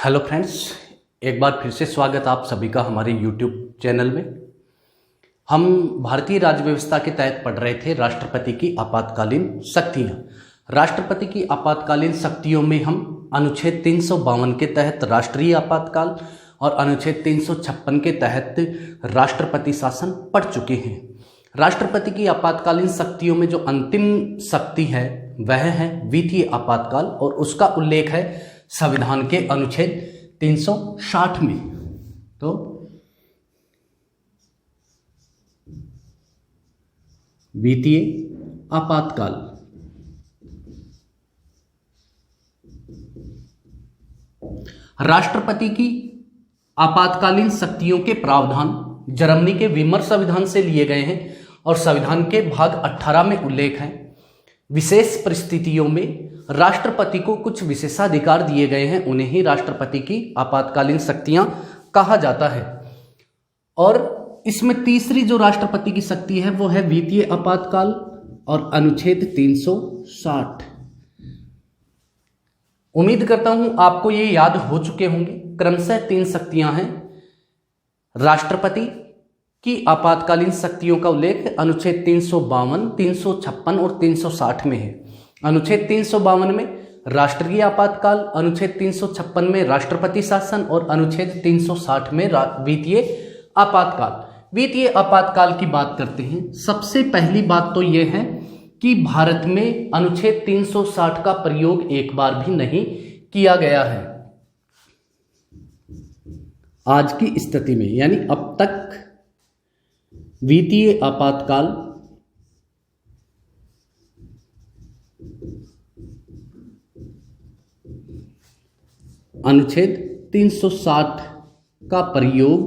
Hello friends, एक बार फिर से स्वागत आप सभी का हमारे यूट्यूब चैनल में। हम भारतीय राज्य व्यवस्था के तहत पढ़ रहे थे राष्ट्रपति की आपातकालीन शक्तियाँ। राष्ट्रपति की आपातकालीन शक्तियों में हम अनुच्छेद 352 के तहत राष्ट्रीय आपातकाल और अनुच्छेद 356 के तहत राष्ट्रपति शासन पढ़ चुके हैं। राष्ट्रपति की आपातकालीन शक्तियों में जो अंतिम शक्ति है वह है वित्तीय आपातकाल, और उसका उल्लेख है संविधान के अनुच्छेद 360 में। तो वित्तीय आपातकाल राष्ट्रपति की आपातकालीन शक्तियों के प्रावधान जर्मनी के वीमर संविधान से लिए गए हैं और संविधान के भाग 18 में उल्लेख है। विशेष परिस्थितियों में राष्ट्रपति को कुछ विशेषाधिकार दिए गए हैं, उन्हें ही राष्ट्रपति की आपातकालीन शक्तियां कहा जाता है। और इसमें तीसरी जो राष्ट्रपति की शक्ति है वो है वित्तीय आपातकाल और अनुच्छेद 360। उम्मीद करता हूं आपको ये याद हो चुके होंगे। क्रमशः 3 शक्तियां हैं। राष्ट्रपति की आपातकालीन शक्तियों का उल्लेख अनुच्छेद 352, 356 और 360 में है। अनुच्छेद 352 में राष्ट्रीय आपातकाल, अनुच्छेद 356 में राष्ट्रपति शासन और अनुच्छेद 360 में वित्तीय आपातकाल। वित्तीय आपातकाल की बात करते हैं। सबसे पहली बात तो यह है कि भारत में अनुच्छेद 360 का प्रयोग एक बार भी नहीं किया गया है आज की स्थिति में, यानी अब तक वित्तीय आपातकाल अनुच्छेद 360 का प्रयोग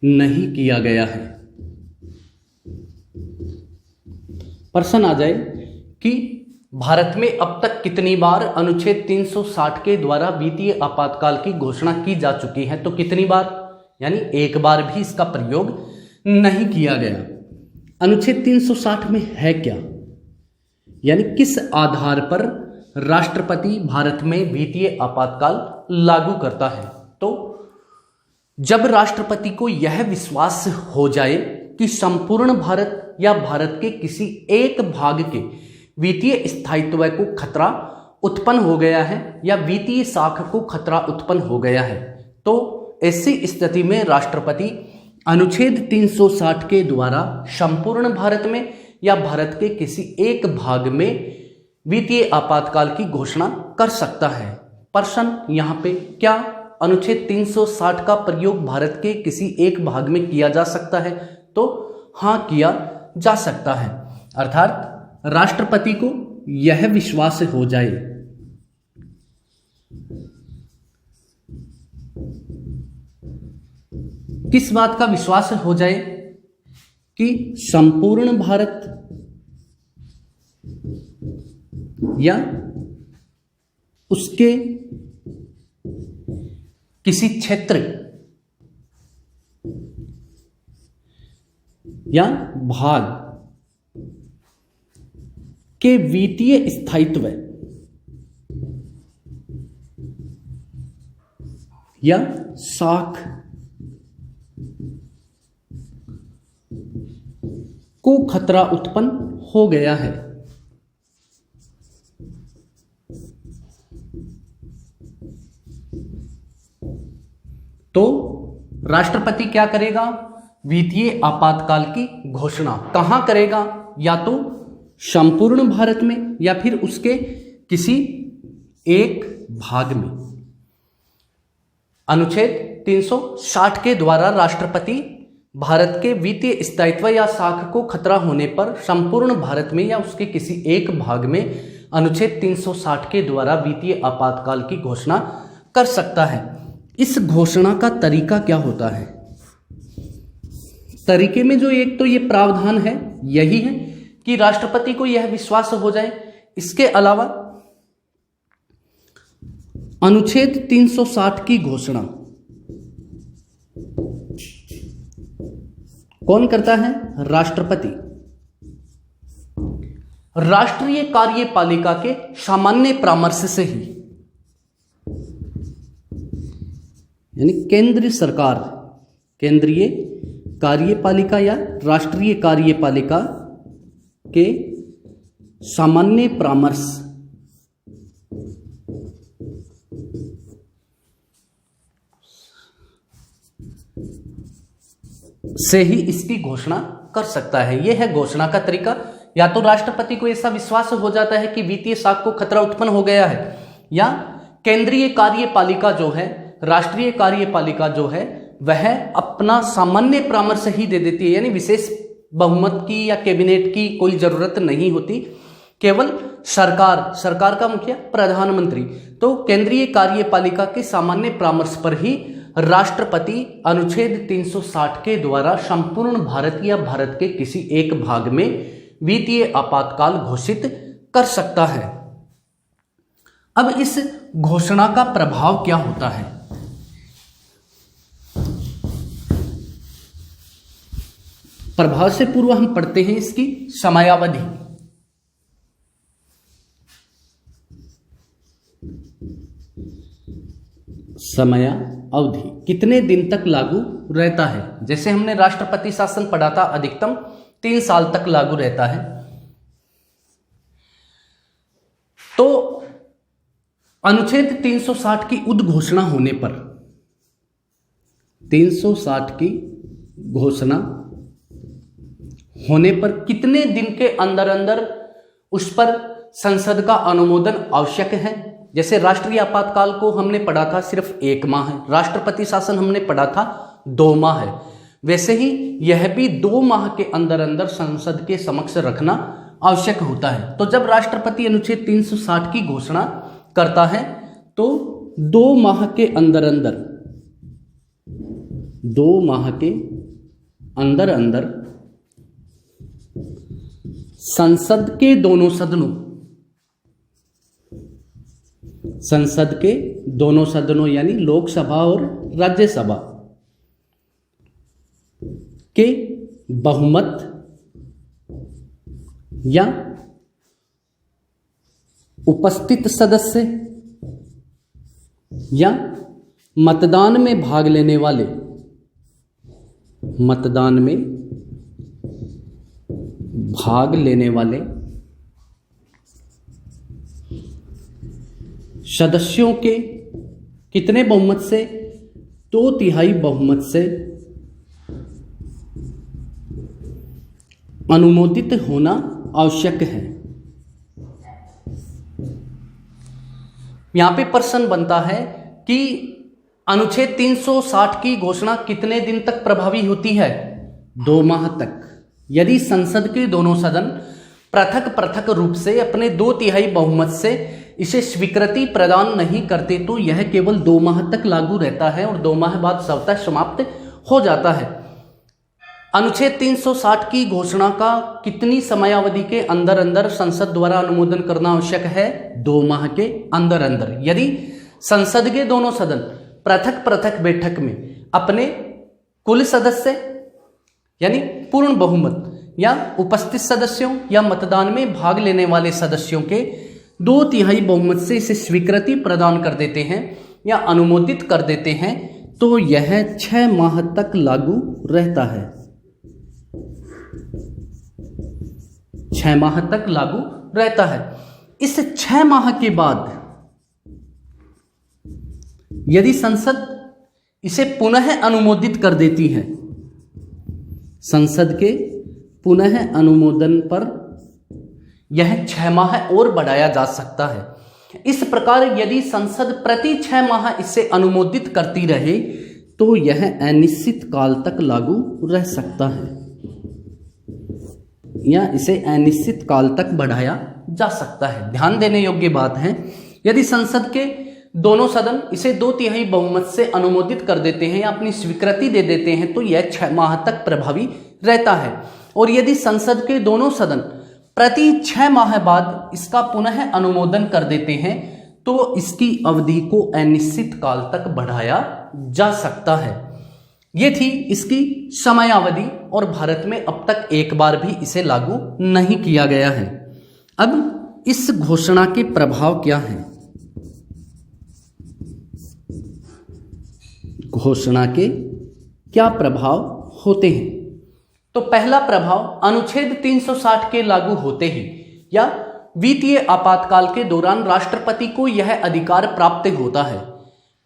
नहीं किया गया है। प्रश्न आ जाए कि भारत में अब तक कितनी बार अनुच्छेद 360 के द्वारा वित्तीय आपातकाल की घोषणा की जा चुकी है, तो कितनी बार, यानी एक बार भी इसका प्रयोग नहीं किया गया। अनुच्छेद 360 में है क्या, यानी किस आधार पर राष्ट्रपति भारत में वित्तीय आपातकाल लागू करता है। तो जब राष्ट्रपति को यह विश्वास हो जाए कि संपूर्ण भारत या भारत के किसी एक भाग के वित्तीय स्थायित्व को खतरा उत्पन्न हो गया है या वित्तीय साख को खतरा उत्पन्न हो गया है, तो ऐसी स्थिति में राष्ट्रपति अनुच्छेद 360 के द्वारा संपूर्ण भारत में या भारत के किसी एक भाग में वित्तीय आपातकाल की घोषणा कर सकता है। प्रश्न यहाँ पे, क्या अनुच्छेद 360 का प्रयोग भारत के किसी एक भाग में किया जा सकता है? तो हाँ, किया जा सकता है। अर्थात राष्ट्रपति को यह विश्वास हो जाए किस बात का विश्वास हो जाए कि संपूर्ण भारत या उसके किसी क्षेत्र या भाग के वित्तीय स्थायित्व या साख को खतरा उत्पन्न हो गया है। तो राष्ट्रपति क्या करेगा? वित्तीय आपातकाल की घोषणा कहां करेगा? या तो संपूर्ण भारत में या फिर उसके किसी एक भाग में। अनुच्छेद 360 के द्वारा राष्ट्रपति भारत के वित्तीय स्थायित्व या साख को खतरा होने पर संपूर्ण भारत में या उसके किसी एक भाग में अनुच्छेद 360 के द्वारा वित्तीय आपातकाल की घोषणा कर सकता है। इस घोषणा का तरीका क्या होता है? तरीके में जो एक तो ये प्रावधान है यही है कि राष्ट्रपति को यह विश्वास हो जाए। इसके अलावा अनुच्छेद 360 की घोषणा कौन करता है? राष्ट्रपति। राष्ट्रीय कार्यपालिका के सामान्य परामर्श से ही यानी केंद्र सरकार, केंद्रीय कार्यपालिका या राष्ट्रीय कार्यपालिका के सामान्य परामर्श से ही इसकी घोषणा कर सकता है। यह है घोषणा का तरीका। या तो राष्ट्रपति को ऐसा विश्वास हो जाता है कि वित्तीय साख को खतरा उत्पन्न हो गया है, या केंद्रीय कार्यपालिका जो है, राष्ट्रीय कार्यपालिका जो है, वह अपना सामान्य परामर्श ही दे देती है, यानी विशेष बहुमत की या कैबिनेट की कोई जरूरत नहीं होती, केवल सरकार का मुखिया प्रधानमंत्री। तो केंद्रीय कार्यपालिका के सामान्य परामर्श पर ही राष्ट्रपति अनुच्छेद 360 के द्वारा संपूर्ण भारत या भारत के किसी एक भाग में वित्तीय आपातकाल घोषित कर सकता है। अब इस घोषणा का प्रभाव क्या होता है? प्रभाव से पूर्व हम पढ़ते हैं इसकी समयावधि। समय अवधि कितने दिन तक लागू रहता है? जैसे हमने राष्ट्रपति शासन पढ़ा था, अधिकतम 3 साल तक लागू रहता है। तो अनुच्छेद 360 की उद्घोषणा होने पर, 360 की घोषणा होने पर कितने दिन के अंदर अंदर उस पर संसद का अनुमोदन आवश्यक है? जैसे राष्ट्रीय आपातकाल को हमने पढ़ा था सिर्फ 1 माह है, राष्ट्रपति शासन हमने पढ़ा था 2 माह है, वैसे ही यह भी 2 माह के अंदर अंदर संसद के समक्ष रखना आवश्यक होता है। तो जब राष्ट्रपति अनुच्छेद 360 की घोषणा करता है तो 2 माह के अंदर अंदर, 2 माह के अंदर अंदर संसद के दोनों सदनों, संसद के दोनों सदनों यानी लोकसभा और राज्यसभा के बहुमत या उपस्थित सदस्य या मतदान में भाग लेने वाले, मतदान में भाग लेने वाले सदस्यों के कितने बहुमत से? 2/3 बहुमत से अनुमोदित होना आवश्यक है। यहां पे प्रश्न बनता है कि अनुच्छेद 360 की घोषणा कितने दिन तक प्रभावी होती है? 2 माह तक। यदि संसद के दोनों सदन पृथक पृथक रूप से अपने 2/3 बहुमत से इसे स्वीकृति प्रदान नहीं करते तो यह केवल 2 माह तक लागू रहता है और 2 माह बाद स्वतः समाप्त हो जाता है। अनुच्छेद 360 की घोषणा का कितनी समयावधि के अंदर अंदर संसद द्वारा अनुमोदन करना आवश्यक है? 2 माह के अंदर अंदर। यदि संसद के दोनों सदन पृथक पृथक बैठक में अपने कुल सदस्य यानी पूर्ण बहुमत या उपस्थित सदस्यों या मतदान में भाग लेने वाले सदस्यों के 2/3 बहुमत से इसे स्वीकृति प्रदान कर देते हैं या अनुमोदित कर देते हैं तो यह 6 माह तक लागू रहता है। 6 माह तक लागू रहता है। इस 6 माह के बाद यदि संसद इसे पुनः अनुमोदित कर देती है, संसद के पुनः अनुमोदन पर यह 6 माह और बढ़ाया जा सकता है। इस प्रकार यदि संसद प्रति 6 माह इसे अनुमोदित करती रहे तो यह अनिश्चित काल तक लागू रह सकता है या इसे अनिश्चित काल तक बढ़ाया जा सकता है। ध्यान देने योग्य बात है, यदि संसद के दोनों सदन इसे 2/3 बहुमत से अनुमोदित कर देते हैं या अपनी स्वीकृति दे देते हैं तो यह 6 माह तक प्रभावी रहता है। और यदि संसद के दोनों सदन प्रति 6 माह बाद इसका पुनः अनुमोदन कर देते हैं तो इसकी अवधि को अनिश्चित काल तक बढ़ाया जा सकता है। ये थी इसकी समयावधि और भारत में अब तक एक बार भी इसे लागू नहीं किया गया है। अब इस घोषणा के प्रभाव क्या हैं? घोषणा के क्या प्रभाव होते हैं? तो पहला प्रभाव अनुच्छेद 360 के लागू होते ही या वित्तीय आपातकाल के दौरान राष्ट्रपति को यह अधिकार प्राप्त होता है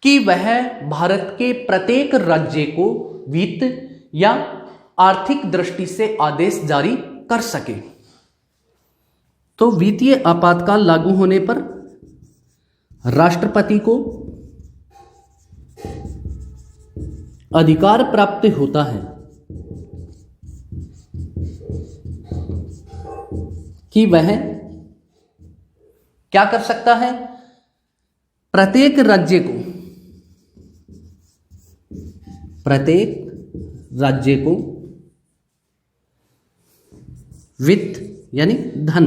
कि वह भारत के प्रत्येक राज्य को वित्त या आर्थिक दृष्टि से आदेश जारी कर सके। तो वित्तीय आपातकाल लागू होने पर राष्ट्रपति को अधिकार प्राप्त होता है कि वह क्या कर सकता है? प्रत्येक राज्य को वित्त यानी धन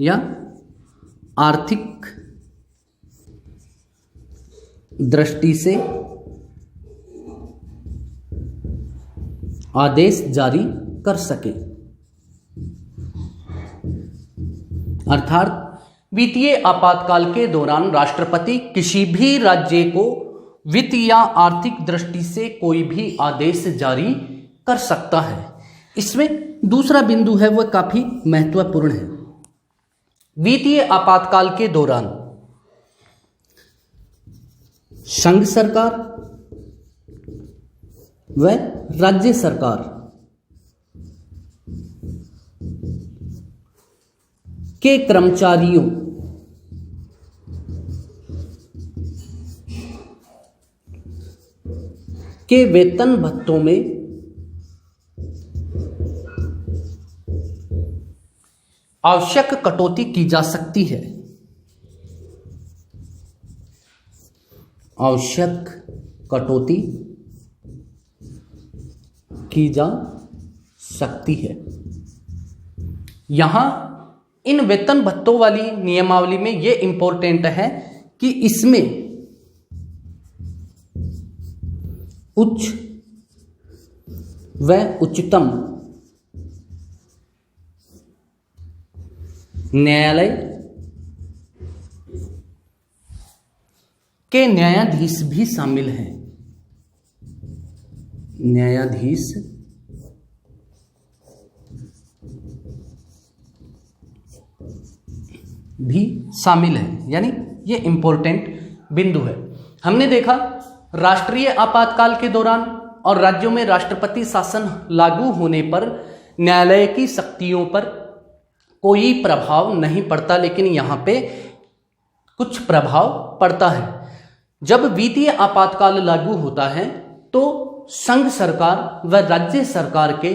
या आर्थिक दृष्टि से आदेश जारी कर सके। अर्थात वित्तीय आपातकाल के दौरान राष्ट्रपति किसी भी राज्य को वित्त या आर्थिक दृष्टि से कोई भी आदेश जारी कर सकता है। इसमें दूसरा बिंदु है वह काफी महत्वपूर्ण है। वित्तीय आपातकाल के दौरान संघ सरकार व राज्य सरकार के कर्मचारियों के वेतन भत्तों में आवश्यक कटौती की जा सकती है। आवश्यक कटौती की जा सकती है। यहां इन वेतन भत्तों वाली नियमावली में यह इंपॉर्टेंट है कि इसमें उच्च व उच्चतम न्यायालय के न्यायाधीश भी शामिल हैं। न्यायाधीश भी शामिल है, यानी ये इंपॉर्टेंट बिंदु है। हमने देखा राष्ट्रीय आपातकाल के दौरान और राज्यों में राष्ट्रपति शासन लागू होने पर न्यायालय की शक्तियों पर कोई प्रभाव नहीं पड़ता, लेकिन यहां पे कुछ प्रभाव पड़ता है। जब वित्तीय आपातकाल लागू होता है तो संघ सरकार व राज्य सरकार के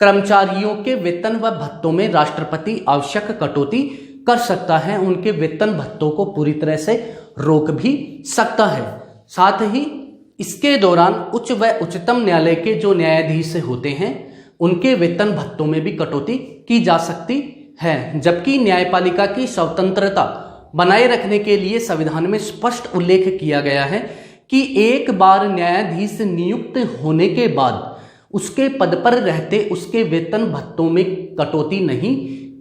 कर्मचारियों के वेतन व भत्तों में राष्ट्रपति आवश्यक कटौती कर सकता है, उनके वेतन भत्तों को पूरी तरह से रोक भी सकता है। साथ ही इसके दौरान उच्च व उच्चतम न्यायालय के जो न्यायाधीश होते हैं उनके वेतन भत्तों में भी कटौती की जा सकती है। जबकि न्यायपालिका की स्वतंत्रता बनाए रखने के लिए संविधान में स्पष्ट उल्लेख किया गया है कि एक बार न्यायाधीश नियुक्त होने के बाद उसके पद पर रहते उसके वेतन भत्तों में कटौती नहीं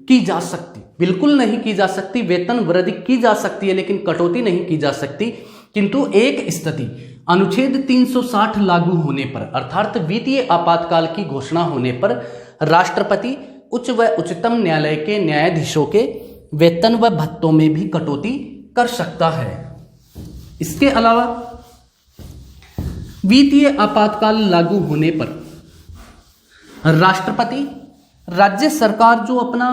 की जा सकती, बिल्कुल नहीं की जा सकती। वेतन वृद्धि की जा सकती है लेकिन कटौती नहीं की जा सकती। किंतु एक स्थिति अनुच्छेद 360 लागू होने पर अर्थात वित्तीय आपातकाल की घोषणा होने पर राष्ट्रपति उच्च व उच्चतम न्यायालय के न्यायाधीशों के वेतन व भत्तों में भी कटौती कर सकता है। इसके अलावा वित्तीय आपातकाल लागू होने पर राष्ट्रपति राज्य सरकार जो अपना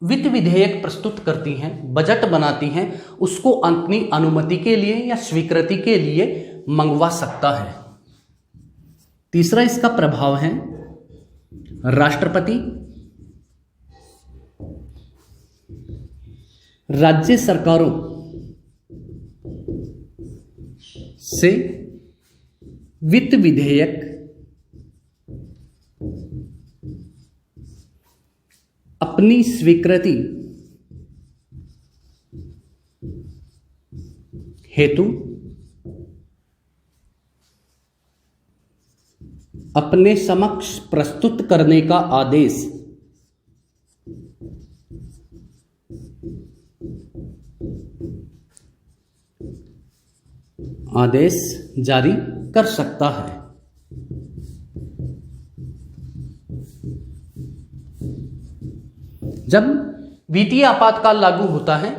वित्त विधेयक प्रस्तुत करती हैं, बजट बनाती हैं, उसको अपनी अनुमति के लिए या स्वीकृति के लिए मंगवा सकता है। तीसरा इसका प्रभाव है राष्ट्रपति राज्य सरकारों से वित्त विधेयक अपनी स्वीकृति हेतु अपने समक्ष प्रस्तुत करने का आदेश जारी कर सकता है। जब वित्तीय आपातकाल लागू होता है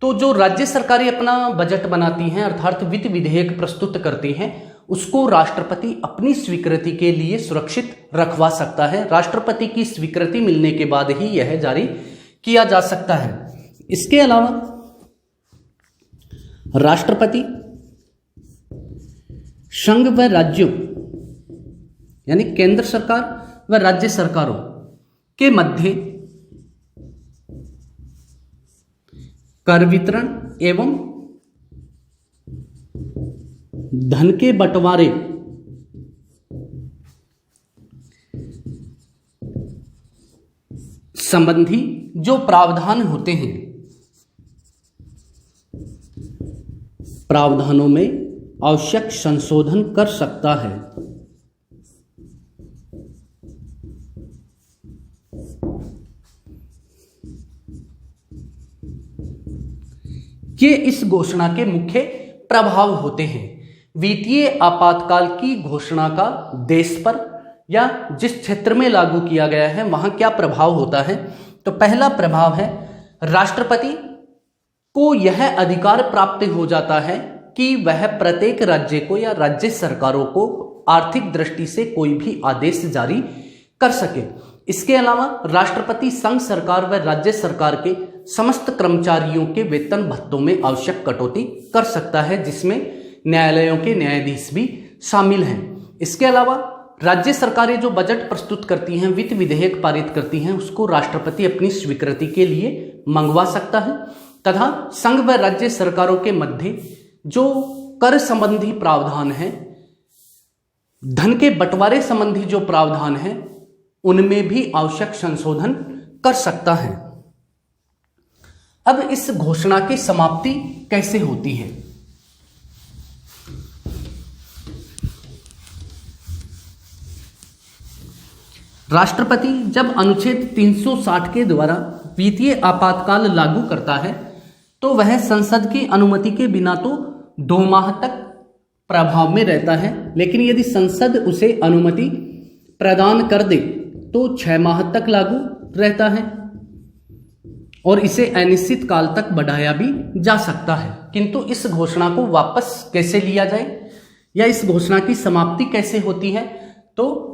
तो जो राज्य सरकारें अपना बजट बनाती हैं अर्थात वित्त विधेयक प्रस्तुत करती हैं उसको राष्ट्रपति अपनी स्वीकृति के लिए सुरक्षित रखवा सकता है। राष्ट्रपति की स्वीकृति मिलने के बाद ही यह जारी किया जा सकता है। इसके अलावा राष्ट्रपति संघ व राज्यों यानी केंद्र सरकार व राज्य सरकारों के मध्य कर वितरण एवं धन के बंटवारे संबंधी जो प्रावधान होते हैं प्रावधानों में आवश्यक संशोधन कर सकता है। ये इस घोषणा के मुख्य प्रभाव होते हैं। वित्तीय आपातकाल की घोषणा का देश पर या जिस क्षेत्र में लागू किया गया है वहां क्या प्रभाव होता है, तो पहला प्रभाव है राष्ट्रपति को यह अधिकार प्राप्त हो जाता है कि वह प्रत्येक राज्य को या राज्य सरकारों को आर्थिक दृष्टि से कोई भी आदेश जारी कर सके। इसके अलावा राष्ट्रपति संघ सरकार व राज्य सरकार के समस्त कर्मचारियों के वेतन भत्तों में आवश्यक कटौती कर सकता है, जिसमें न्यायालयों के न्यायाधीश भी शामिल हैं। इसके अलावा राज्य सरकारें जो बजट प्रस्तुत करती हैं, वित्त विधेयक पारित करती हैं, उसको राष्ट्रपति अपनी स्वीकृति के लिए मंगवा सकता है तथा संघ व राज्य सरकारों के मध्य जो कर संबंधी प्रावधान है, धन के बंटवारे संबंधी जो प्रावधान है, उनमें भी आवश्यक संशोधन कर सकता है। अब इस घोषणा की समाप्ति कैसे होती है? राष्ट्रपति जब अनुच्छेद 360 के द्वारा वित्तीय आपातकाल लागू करता है तो वह संसद की अनुमति के बिना तो 2 माह तक प्रभाव में रहता है, लेकिन यदि संसद उसे अनुमति प्रदान कर दे तो 6 माह तक लागू रहता है और इसे अनिश्चित काल तक बढ़ाया भी जा सकता है। किंतु इस घोषणा को वापस कैसे लिया जाए या इस घोषणा की समाप्ति कैसे होती है, तो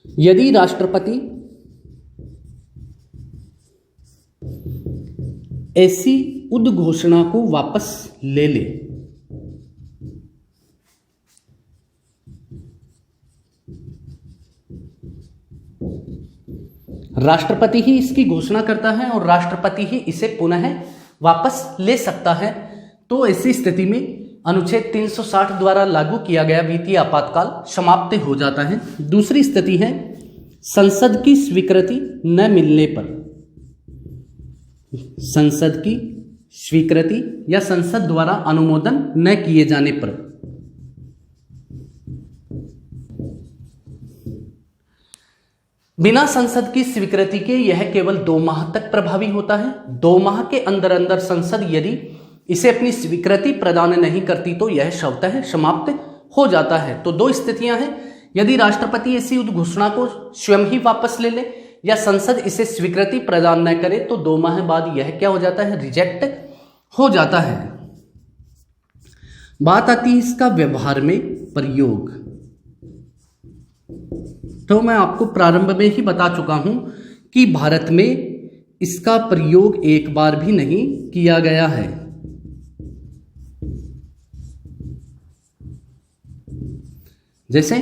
यदि राष्ट्रपति ऐसी उद्घोषणा को वापस ले ले, राष्ट्रपति ही इसकी घोषणा करता है और राष्ट्रपति ही इसे पुनः वापस ले सकता है, तो ऐसी स्थिति में अनुच्छेद 360 द्वारा लागू किया गया वित्तीय आपातकाल समाप्त हो जाता है। दूसरी स्थिति है संसद की स्वीकृति न मिलने पर, संसद की स्वीकृति या संसद द्वारा अनुमोदन न किए जाने पर। बिना संसद की स्वीकृति के यह केवल 2 माह तक प्रभावी होता है। 2 माह के अंदर अंदर संसद यदि इसे अपनी स्वीकृति प्रदान नहीं करती तो यह स्वतः समाप्त हो जाता है। तो 2 स्थितियां हैं, यदि राष्ट्रपति ऐसी उद्घोषणा को स्वयं ही वापस ले ले या संसद इसे स्वीकृति प्रदान न करे तो 2 माह बाद यह क्या हो जाता है, रिजेक्ट हो जाता है। बात आती है इसका व्यवहार में प्रयोग। तो मैं आपको प्रारंभ में ही बता चुका हूं कि भारत में इसका प्रयोग एक बार भी नहीं किया गया है। जैसे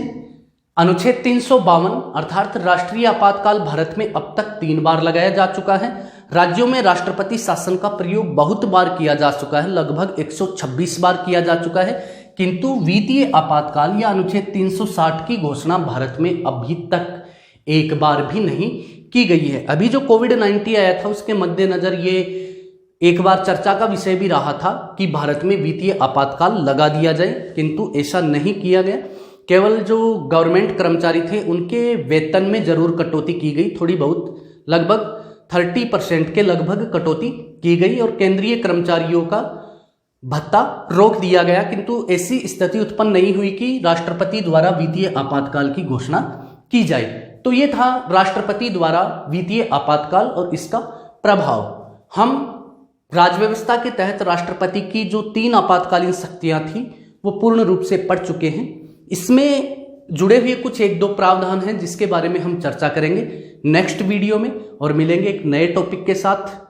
अनुच्छेद 352 अर्थात राष्ट्रीय आपातकाल भारत में अब तक 3 बार लगाया जा चुका है। राज्यों में राष्ट्रपति शासन का प्रयोग बहुत बार किया जा चुका है, लगभग 126 बार किया जा चुका है, किंतु वित्तीय आपातकाल या अनुच्छेद 360 की घोषणा भारत में अभी तक एक बार भी नहीं की गई है। अभी जो कोविड-19 आया था उसके मद्देनजर ये एक बार चर्चा का विषय भी रहा था कि भारत में वित्तीय आपातकाल लगा दिया जाए, किंतु ऐसा नहीं किया गया। केवल जो गवर्नमेंट कर्मचारी थे उनके वेतन में जरूर कटौती की गई, थोड़ी बहुत, लगभग 30% के लगभग कटौती की गई, और केंद्रीय कर्मचारियों का भत्ता रोक दिया गया, किंतु ऐसी स्थिति उत्पन्न नहीं हुई कि राष्ट्रपति द्वारा वित्तीय आपातकाल की घोषणा की जाए। तो ये था राष्ट्रपति द्वारा वित्तीय आपातकाल और इसका प्रभाव। हम राज्य व्यवस्था के तहत राष्ट्रपति की जो 3 आपातकालीन शक्तियां थी वो पूर्ण रूप से पढ़ चुके हैं। इसमें जुड़े हुए कुछ 1-2 प्रावधान हैं जिसके बारे में हम चर्चा करेंगे नेक्स्ट वीडियो में, और मिलेंगे एक नए टॉपिक के साथ।